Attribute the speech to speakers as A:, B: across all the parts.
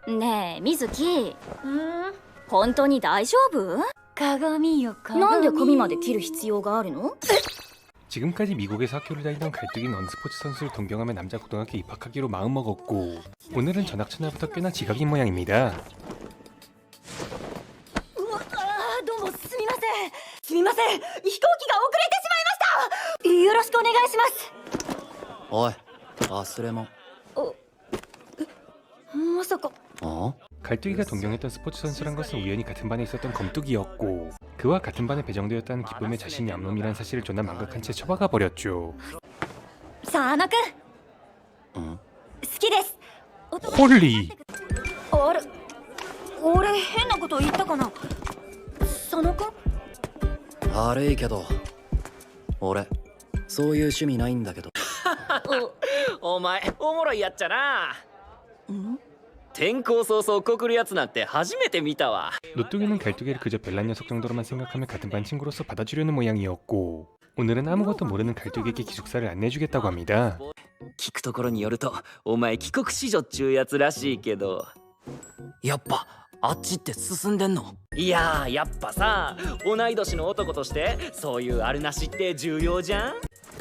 A: ねえ水木、本当に大丈夫？鏡よ鏡。なんで髪まで切る必要があるの？
B: 지금까지 미국에서 학교를 다니던 갈등인 언스포츠 선수를 동경하며 남자 고등학교 입학하기로 마음먹었고 오늘은 전학 첫날부터 꽤나 지각인 모양입니다.
A: どうもすみません。すみません。飛行機が遅れてしまいました。よろしくお願いします。
C: おい、忘れ物。
A: まさか。
B: 갈뚝이가 동경했던 스포츠 선수란 것은 우연히 같은 반에 있었던 검뚝이었고 그와 같은 반에 배정되었다는 기쁨에 자신이 암놈이란 사실을 존나 망각한 채 처박아 버렸죠.
A: 佐野くん。好きです。
B: 홀리!
A: あれ、俺変なこと言ったかな。佐野くん。
C: 悪いけど、俺そういう趣味ないんだけど。
D: お前おもろいやっちゃな。転校早々告るやつなんて初めて見たわ。
B: 노뚜기는 갈뚝이를 그저 별난 녀석 정도로만 생각하며 같은 반 친구로서 받아주려는 모양이었고 오늘은 아무것도 모르는 갈뚝이에게 기숙사를 안내해주겠다고 합니다.
D: 聞くところによるとお前帰国子女っちゅうやつらしいけど、
C: やっぱあっちって進んでんの？
D: いやーやっぱさ、同い年の男としてそういうあるなしって重要じゃん。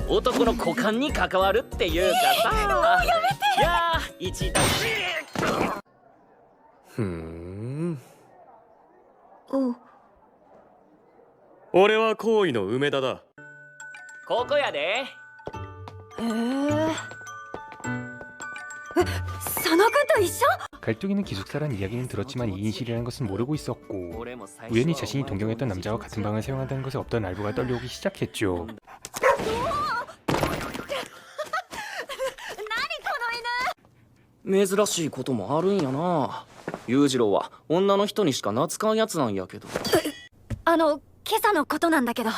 D: 男の股間に関わるっていうかさ。やめて。いやー一度。
E: 俺は行為の梅田だ。
D: ここやで。
A: 佐野くんと一緒？
B: 갈뚝이는 기숙사란 이야기는 들었지만 2인실이라는 것은 모르고 있었고 우연히 자신이 동경했던 남자와 같은 방을 사용한다는 것에 없던 알부가 떨려오기 시작했죠.
D: 珍しいこともあるんやな。裕次郎は女の人にしか懐かんやつなんやけど。
A: 今朝のことなんだけど。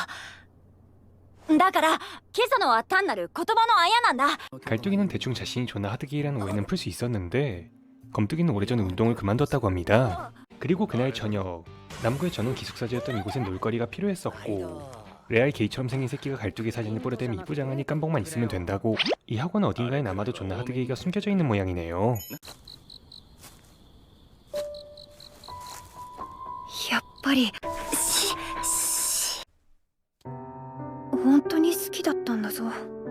A: だから今朝のは単なる言葉のあやなんだ。
B: 갈뚝이는 대충 자신이 존나 하드게이라는 오해는 풀 수 있었는데 검뚝이는 오래전 운동을 그만뒀다고 합니다. 그리고 그날 저녁 남구의 전원 기숙사지였던 이곳엔 놀거리가 필요했었고 레알 게이처럼 생긴 새끼가 갈뚝이 사진을 뿌려대면 이쁘장하니 깜복만 있으면 된다고 이 학원 어딘가에 남아도 존나 하드게이가 숨겨져 있는 모양이네요.
A: やっぱり本当に好きだったんだぞ、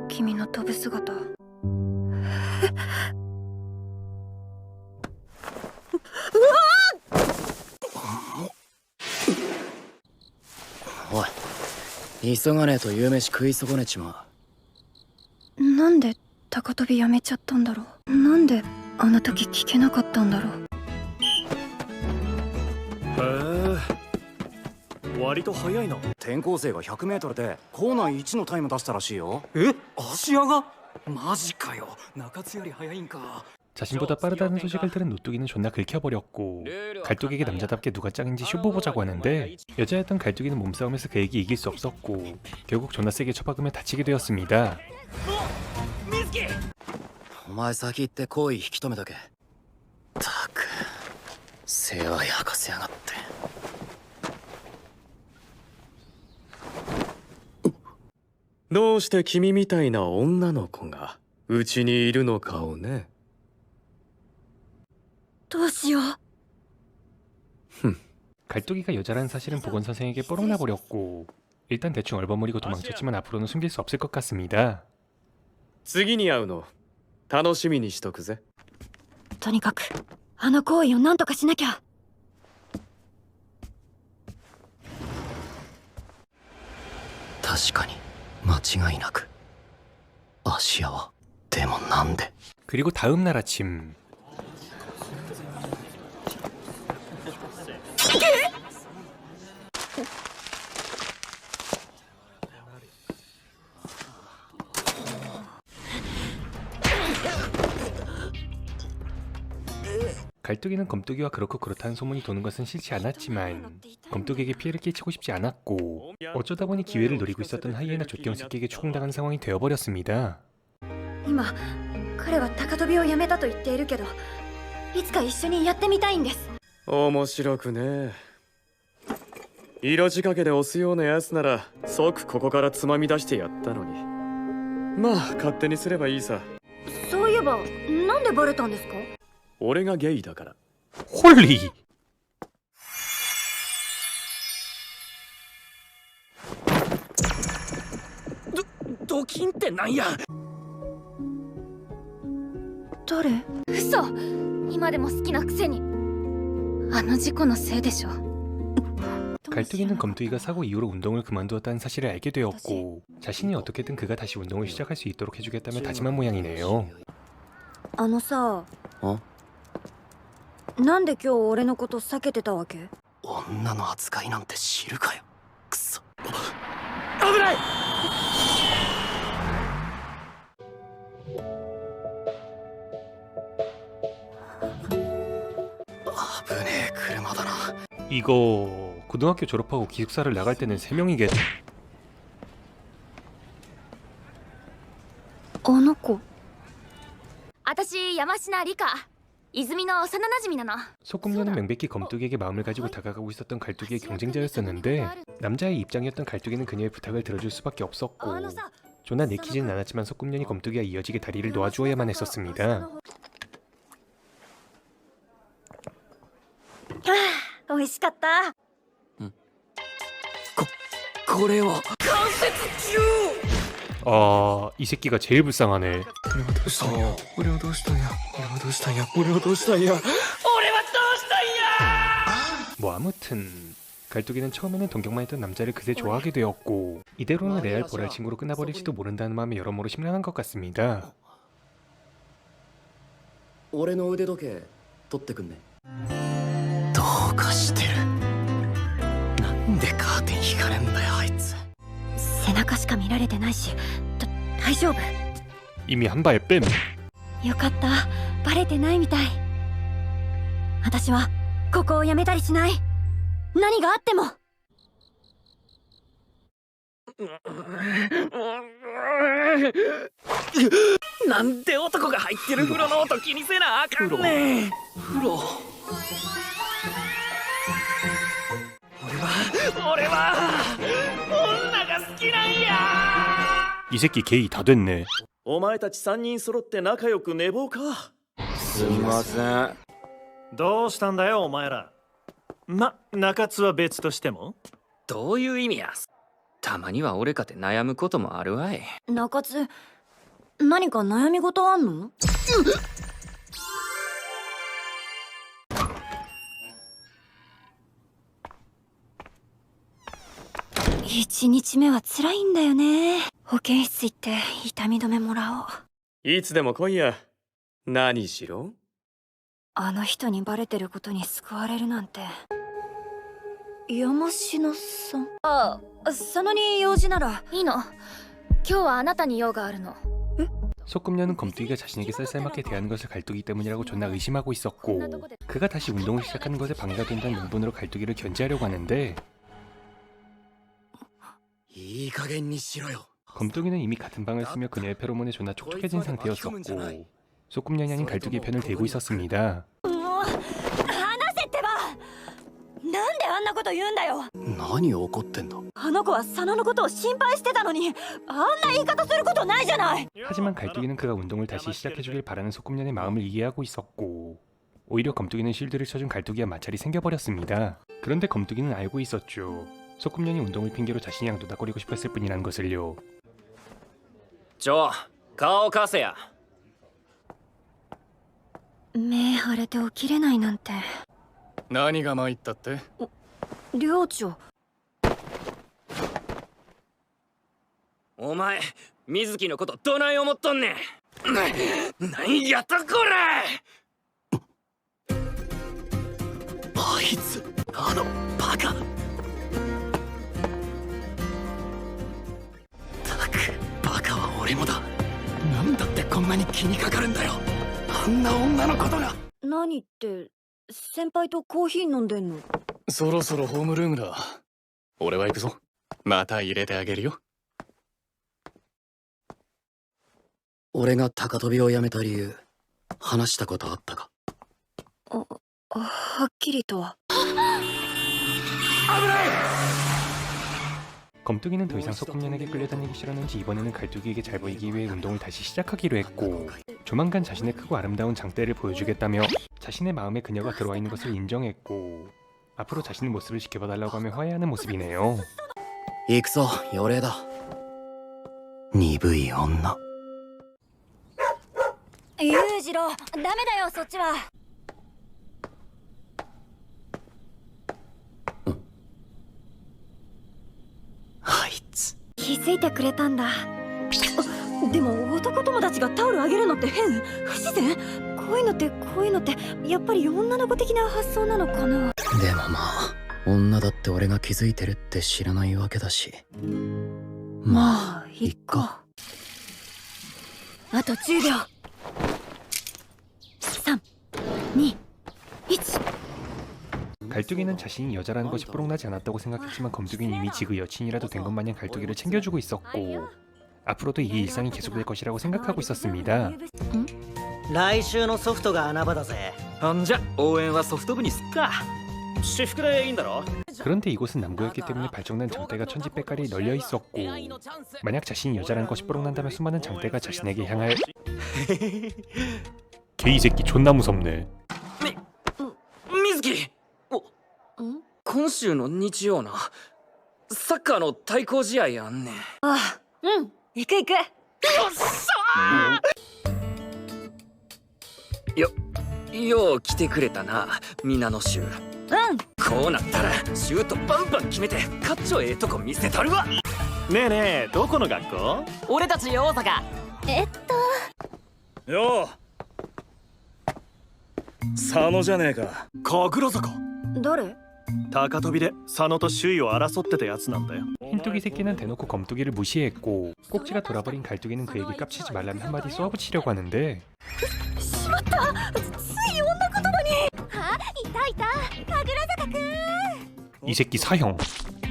A: 君の飛ぶ姿。
C: おい、急がねえと夕飯食い損ねちまう。
A: なんで高飛びやめちゃったんだろう。なんであの時聞けなかったんだろう。
E: 割と早いな。
C: 転校生が 100m で校内1のタイム出したらしいよ。
E: 芦屋が？マジかよ。中津より早いんか。
B: 자신보다 빠르다는 소식을 들은 노뚜기는 존나 긁혀버렸고 갈뚝에게 남자답게 누가 짱인지 쇼부 보자고 하는데 여자였던 갈뚝이는 몸싸움에서 그에게 이길 수 없었고 결국 존나 세게 처박으며 다치게 되었습니다.
C: お前先行って行為引き止めとけ。たく世話焼かせやがって。
E: どうして君みたいな女の子がうちにいるのかをね。
A: どうしよう。
B: 갈뚝이가 여자라는 사실은 보건선생에게 뽀록나 버렸고 일단 대충 얼버무리고 도망쳤지만 앞으로는 숨길 수 없을 것 같습니다.
E: 次に会うの楽しみにしとくぜ。
A: とにかくあの行為を何とかしなきゃ。
C: 確かに間違いなく芦屋は。でもなんで。
B: 그리고 다음 날 아침 갈뚝이는 검뚝이와 그렇고 그렇다는 소문이 도는 것은 싫지 않았지만 검뚝에게 피해를 끼치고 싶지 않았고 어쩌다 보니 기회를 노리고 있었던 하이에나 족경 새끼에게 추궁당한 상황이 되어버렸습니다.
A: 今彼は高飛びをやめたと言っているけど、いつか一緒にやってみたいんです。
E: 面白くねえ。色仕掛けで押すようなやつなら即ここからつまみ出してやったのに。まあ勝手にすればいいさ。
A: そういえばなんでバレたんですか？
E: 俺がゲイだから。
B: 홀리!
D: ドキンってなんや。
A: 誰？嘘。今でも好きなくせに。あの事故のせいでしょ。
B: 갈뚜기는 검투이가 사고 이후로 운동을 그만두었다는 사실을 알게 되었고 자신이 어떻게든 그가 다시 운동을 시작할 수 있도록 해주겠다며 다짐한 모양이네요.
F: あのさ、
C: ん
F: なんで今日俺のこと避けてたわけ？
C: 女の扱いなんて知るかよ。くそ。
D: 危ない。
C: 危ねえ車だな。
B: 이거 고등학교 졸업하고 기숙사를 나갈 때는 3명이겠...
F: あの子。
A: 私山科理香。泉の幼馴染なの。
B: 소꿉녀는 명백히 검뚜기에게 마음을 가지고 다가가고 있었던 갈뚜기의 경쟁자였었는데 남자의 입장이었던 갈뚜기는 그녀의 부탁을 들어줄 수밖에 없었고 존나 내키지는 않았지만 소꿉년이 검뚜기와 이어지게 다리를 놓아주어야만 했었습니다.
F: 美味しかった。
C: これは。
B: 아... 이 새끼가 제일 불쌍하네.
C: 俺はどうしたんや。俺はどうしたんや。俺はどうしたんや。俺はどうしたんや。
B: 뭐 아무튼 갈뚜기는 처음에는 동경만 했던 남자를 그새 좋아하게 되었고 이대로는 레알 보랄 친구로 끝나버릴지도 모른다는 마음에 여러모로 심란한 것 같습니다.
C: 俺の腕時計取ってくんね。どうかしてる。なんでカーテン引かれんだよあいつ。
F: 背中しか見られてないし、大丈夫。
B: 이미 한 발 뺨!
F: よかった。バレてないみたい。私はここを辞めたりしない。何があっても。
D: なんで男が入ってる風呂の音気にせなあかんねん。
C: 風呂。
D: 俺は女が好きなんや。
B: 이 새끼 게이 다 됐네.
G: お前たち3人揃って仲良く寝坊か。
D: すみません。
G: どうしたんだよお前ら。中津は別としても。
D: どういう意味や。たまには俺かて悩むこともあるわい。
F: 中津、何か悩み事あんの？1日目は辛いんだよね。保健室行って痛み止めもらおう。
E: いつでも来いや。何しろ。
F: あの人にバレてることに救われるなんて。山科さん。ああ、佐野に用事なら。
A: いいの。今日はあなたに用があるの。
B: 소꿉녀는 검뚜기가 자신에게 쌀쌀맞게 대하는 것을 갈뚜기 때문이라고 존나 의심하고 있었고 그가 다시 운동을 시작하는 것에 방해가 된다는 명분으로 갈뚜기를 견제하려고 하는데
C: いい加減にしろよ。
B: 검뚜기는 이미 같은 방을 쓰며 그녀의 페로몬에 존나 촉촉해진 상태였었고 소꿉년이 아닌 갈뚜기의 편을 들고 있었습니다.
F: もう話せってば。なんであんなこと言うんだよ。
C: 何怒ってんだ。
F: あの子は佐野のことを心配してたのに、あんな言い方することないじゃない。
B: 하지만 갈뚜기는 그가 운동을 다시 시작해주길 바라는 소꿉년의 마음을 이해하고 있었고 오히려 검뚜기는 실드를 쳐준 갈뚜기와 마찰이 생겨버렸습니다. 그런데 검뚜기는 알고 있었죠. 소꿉년이 운동을 핑계로 자신이랑 노닥거리고 싶었을 뿐이라는 것을요.
D: 顔貸せや。
F: 目腫れて起きれないなんて。
C: 何が参ったって。
F: 寮長。
D: お前水木のことどない思っとんねん。なんやとこれ。
C: あいつ、あのバカ。たく、バカは俺もだ。なんだってこんなに気にかかるんだよ。あんな女のことが。
F: 何って、先輩とコーヒー飲んでんの。
C: そろそろホームルームだ。俺は行くぞ。また入れてあげるよ。俺が高跳びをやめた理由、話したことあったか。
F: はっきりとは。
B: 검뚜기는 더 이상 소꿉년에게 끌려다니기 싫었는지 이번에는 갈뚜기에게 잘 보이기 위해 운동을 다시 시작하기로 했고 조만간 자신의 크고 아름다운 장대를 보여주겠다며 자신의 마음에 그녀가 들어와 있는 것을 인정했고 앞으로 자신의 모습을 지켜봐달라고 하며 화해하는 모습이네요.
C: 行くぞ妖霊だ鈍い女
F: 裕次郎ダメだよそっちは。
C: あいつ
F: 気づいてくれたんだ。でも男友達がタオルあげるのって変、不自然。こういうのってやっぱり女の子的な発想なのかな。
C: でもまあ女だって俺が気づいてるって知らないわけだしまあいっか。
F: あと10秒。3、2、1。
B: 갈두기는 자신이 여자라는 것이 뽀록나지 않았다고 생각했지만 검두기는 이미 지그 여친이라도 된 것 마냥 갈두기를 챙겨주고 있었고 앞으로도 이 일상이 계속될 것이라고 생각하고 있었습니다.
H: 来週のソフトが穴場だぜ。
D: ほんじゃ応援はソフト部にすっか。私服でいいんだろ。
B: 그런데 이곳은 남고였기 때문에 발정난 장대가 천지백갈이 널려 있었고 만약 자신이 여자라는 것이 뽀록난다면 수많은 장대가 자신에게 향할 개이 새끼 존나 무섭네.
D: 水木今週の日曜なサッカーの対抗試合あんねん。
F: あ、うん、行く。
D: よっしゃーよう来てくれたな皆の衆。こうなったらシュートバンバン決めてかっちょええとこ見せたるわ。
G: ねえねえ、どこの学校？
A: 俺たち大阪。
G: よう佐野じゃねえか。神楽坂。
F: 誰？
G: 高跳びで佐野と首位を争ってたやつなんだよ。
B: 흰뚜기 새끼는 대놓고 검뚜기를 무시했고 꼭지가 돌아버린 갈뚜기는 그에게 깝치지 말라며 한마디 쏘아붙이려고 하는데
F: しまった。つい女言葉に。あ、いた神楽坂くん。
B: 이 새끼 사형.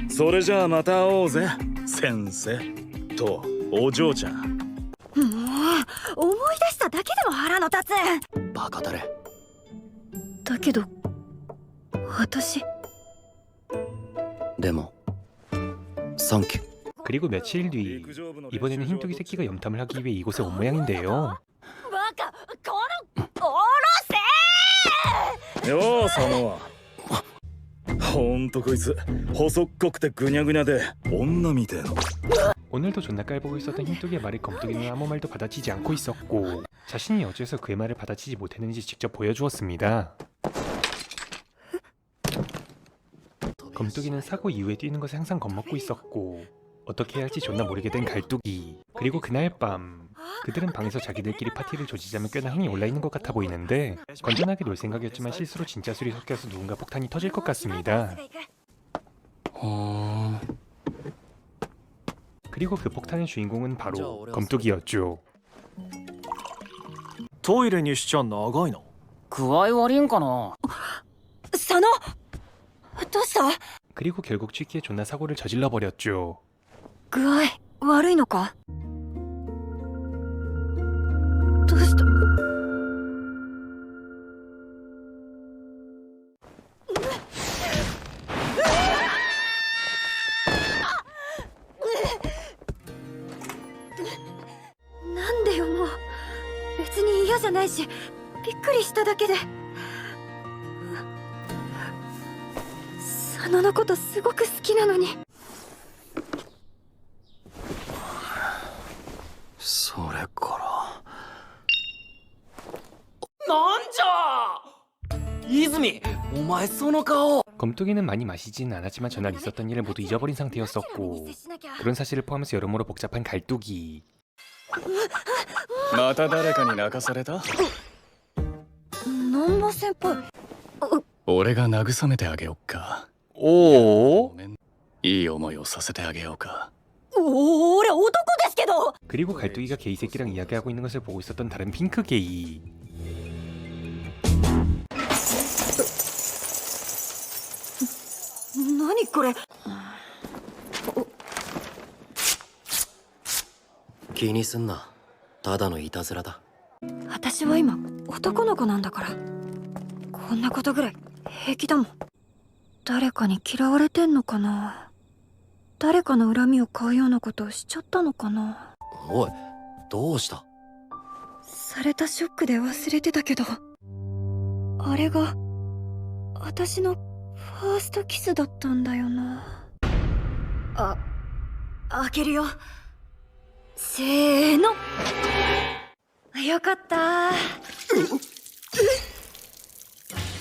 G: それじゃあまた会おうぜ先生とお嬢ちゃん。
F: もう思い出しただけでも腹の立つ。
C: バカだれ
F: だけど私。
C: でもサンキュ
B: 그리고 며칠 뒤 이번에는 흰뚜기 새끼가 염탐을 하기 위해 이곳에 온 모양인데요.
A: バカこのおろせ
G: よう佐野はほんとこいつ細っこくてぐにゃぐにゃで女みてえの。
B: 오늘도 존나 깔보고 있었던 흰뚜기의 말에 검뚜기는 아무 말도 받아치지 않고 있었고 자신이 어째서 그의 말을 받아치지 못했는지 직접 보여주었습니다. 검뚜기는 사고 이후에 뛰는 것에 항상 겁먹고 있었고 어떻게 해야 할지 존나 모르게 된 갈뚜기. 그리고 그날 밤 그들은 방에서 자기들끼리 파티를 조지자면 꽤나 흥이 올라있는 것 같아 보이는데 건전하게 놀 생각이었지만 실수로 진짜 술이 섞여서 누군가 폭탄이 터질 것 같습니다. 그리고 그 폭탄의 주인공은 바로 검뚜기였죠.
G: トイレにしちゃ長いの。
A: 具合悪いんかな。
F: 佐野、どうした？
B: 그리고 결국 취기에 존나 사고를 저질러 버렸죠.
F: 具合悪いのか？どうした？なんでよもう。別に嫌じゃないし、びっくりしただけで。佐野のことすごく好きなのに。
C: それから
D: なんじゃ泉お前その顔。
B: 검뚜기는 많이 마시진 않았지만 전날 있었던 일을 모두 잊어버린 상태였었고 그런 사실을 포함해서 여러모로 복잡한 갈뚜기.
E: また誰かに泣かされた？
F: 難波先輩。
C: 俺が慰めてあげよっか。
B: 오?
C: ごめんいい思いをさせてあげようか。
F: 俺男ですけど。
B: 그리고 갈뚜기가 게이 새끼랑 이야기하고 있는 것을 보고 있었던 다른 핑크 게이.
F: 何これ。
C: 気にすんなただのいたずらだ。
F: 私は今男の子なんだから、こんなことぐらい平気だもん。誰かに嫌われてんのかな。誰かの恨みを買うようなことをしちゃったのかな。
C: おいどうした？
F: されたショックで忘れてたけど、あれが私のファーストキスだったんだよな。開けるよ。せーの。よかった。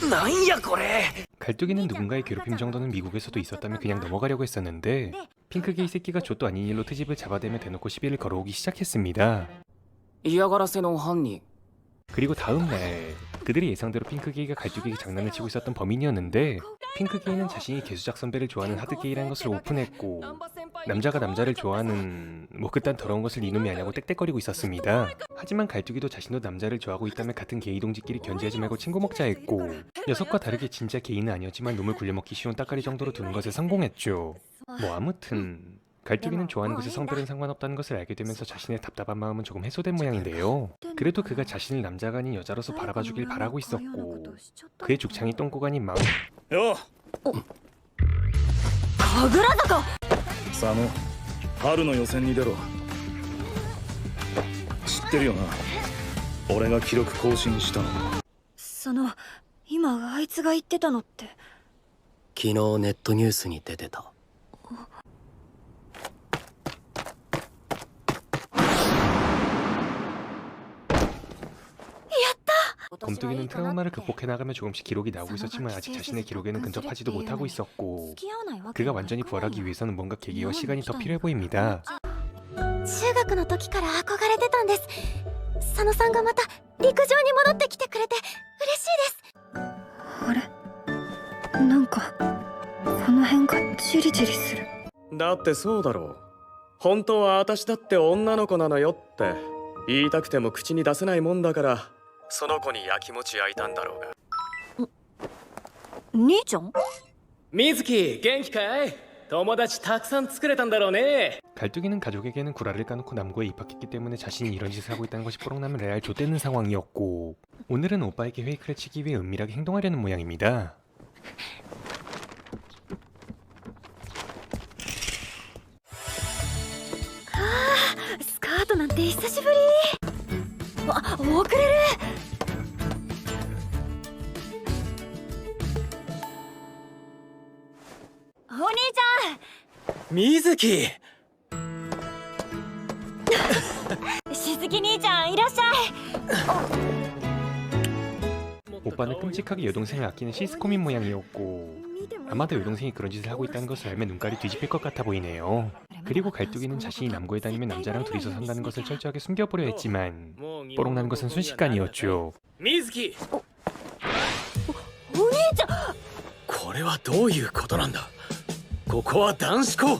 D: なんやこれ
B: 갈뚝이는 누군가의 괴롭힘 정도는 미국에서도 있었다면 그냥 넘어가려고 했었는데 핑크게이 새끼가 좆도 아닌 일로 트집을 잡아대며 대놓고 시비를 걸어오기 시작했습니다.
C: 嫌がらせの犯人
B: 그리고 다음날 그들이 예상대로 핑크게이가 갈뚝에게 장난을 치고 있었던 범인이었는데 핑크게이는 자신이 개수작 선배를 좋아하는 하드게이라는 것을 오픈했고 남자가 남자를 좋아하는 뭐 그딴 더러운 것을 이놈이 아냐고 떽떽거리고 있었습니다. 하지만 갈뚝이도 자신도 남자를 좋아하고 있다면 같은 게이 동지끼리 견제하지 말고 친구 먹자 했고 녀석과 다르게 진짜 게이는 아니었지만 놈을 굴려먹기 쉬운 따까리 정도로 두는 것에 성공했죠. 뭐 아무튼 갈뚝이는 좋아하는 것에 성별은 상관없다는 것을 알게 되면서 자신의 답답한 마음은 조금 해소된 모양인데요. 그래도 그가 자신을 남자가 아닌 여자로서 바라봐주길 바라고 있었고 그의 죽창이 똥꼬가 아닌 마음
G: よ
F: 神楽坂。
G: 佐野春の予選に出ろ。知ってるよな、俺が記録更新したの。
F: 今あいつが言ってたのって。
C: 昨日ネットニュースに出てた。
B: 검뚝이는 트라우마를 극복해나가며 조금씩 기록이 나오고 있었지만 아직 자신의 기록에는 근접하지도 못하고 있었고 그가 완전히 부활하기 위해서는 뭔가 계기와 시간이 더 필요해 보입니다.
F: 中学の時から憧れてたんです。佐野さんがまた陸上に戻ってきてくれて嬉しいです。あれ、なんかこの辺がチリチリする。
E: だってそうだろう。本当は私だって女の子なのよって言いたくても口に出せないもんだから、その子にやきもち焼いたんだろうが。
F: 兄ちゃん？
D: 水木元気かい？友達たくさん作れたんだろうね。
B: 갈뚝이는 가족에게는 구라를 까놓고 남고에 입학했기 때문에 자신이 이런 짓을 하고 있다는 것이 뽀록나면 레알 좆되는 상황이었고 오늘은 오빠에게 페이크를 치기 위해 은밀하게 행동하려는 모양입니다.
F: 아, スカートなんて久しぶり。遅れる。お兄ちゃん。
D: 水木
F: しずき兄ちゃんいらっしゃい。
B: 오빠는 끔찍하게 여동생을 아끼는 시스코민 모양이었고 아마도 여동생이 그런 짓을 하고 있다는 것을 알면 눈깔이 뒤집힐 것 같아 보이네요. 그리고 갈뚝이는 자신이 남고에 다니면 남자랑 둘이서 산다는 것을 철저하게 숨겨보려 했지만 뽀록난 것은 순식간이었죠.
D: 水木
F: お兄ちゃん。
C: これはどういうことなんだ。ここは男子校。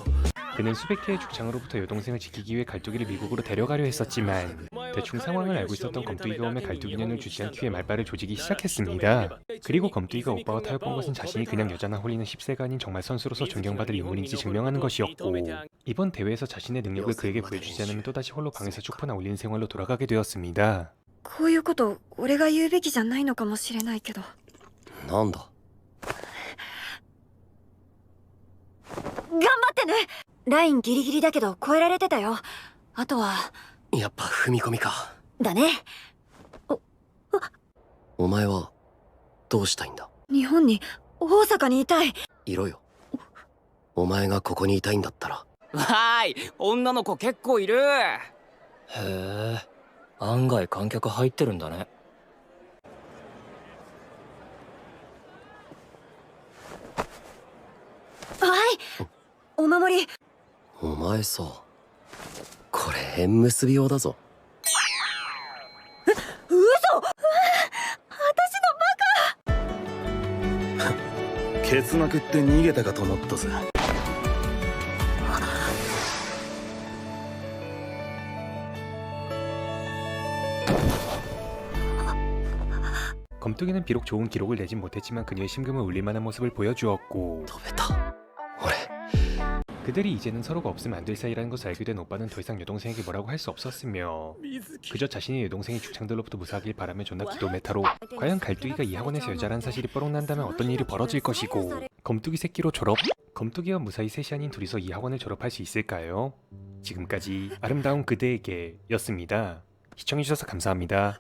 B: 그는 수백 개의 죽창으로부터 여동생을 지키기 위해 갈뚝이를 미국으로 데려가려 했었지만 대충 상황을 알고 있었던 검뚜이가 오며 갈뚝이년을 주지 않기 위해 말발을 조지기 시작했습니다. 그리고 검뚜이가 오빠와 타협본 것은 자신이 그냥 여자나 홀리는 10세가 아닌 정말 선수로서 존경받을 인물인지 증명하는 것이었고 이번 대회에서 자신의 능력을 그에게 보여주지 않으면 또다시 홀로 방에서 축포나 올리는 생활로 돌아가게 되었습니다.
F: こういうこと俺が言うべきじゃないのかもしれないけど。
C: なんだ。
F: 頑張ってね。ラインギリギリだけど超えられてたよ。あとは
C: やっぱ踏み込みか。
F: だね。
C: お前はどうしたいんだ。
F: 日本に大阪にいたい。
C: いろよ。お前がここにいたいんだったら。
I: わーい、女の子結構いる。
C: へえ、案外観客入ってるんだね。
F: はい、お守り。
C: お前さ、これ縁結び用だぞ。
F: 嘘。私のバカ。
G: ケツなくって逃げたかと思ったぜ。
B: 검뚝이는 비록 좋은 기록을 내진 못했지만 그녀의 심금을 울릴 만한 모습을 보여주었고 그들이 이제는 서로가 없으면 안 될 사이라는 것을 알게 된 오빠는 더 이상 여동생에게 뭐라고 할 수 없었으며 그저 자신의 여동생이 죽창들로부터 무사하길 바라며 존나 기도 메타로 과연 갈뚝이가 이 학원에서 여자라는 사실이 뽀록난다면 어떤 일이 벌어질 것이고 검뚝이 새끼로 졸업? 검뚝이와 무사히 셋이 아닌 둘이서 이 학원을 졸업할 수 있을까요? 지금까지 아름다운 그대에게 였습니다. 시청해주셔서 감사합니다.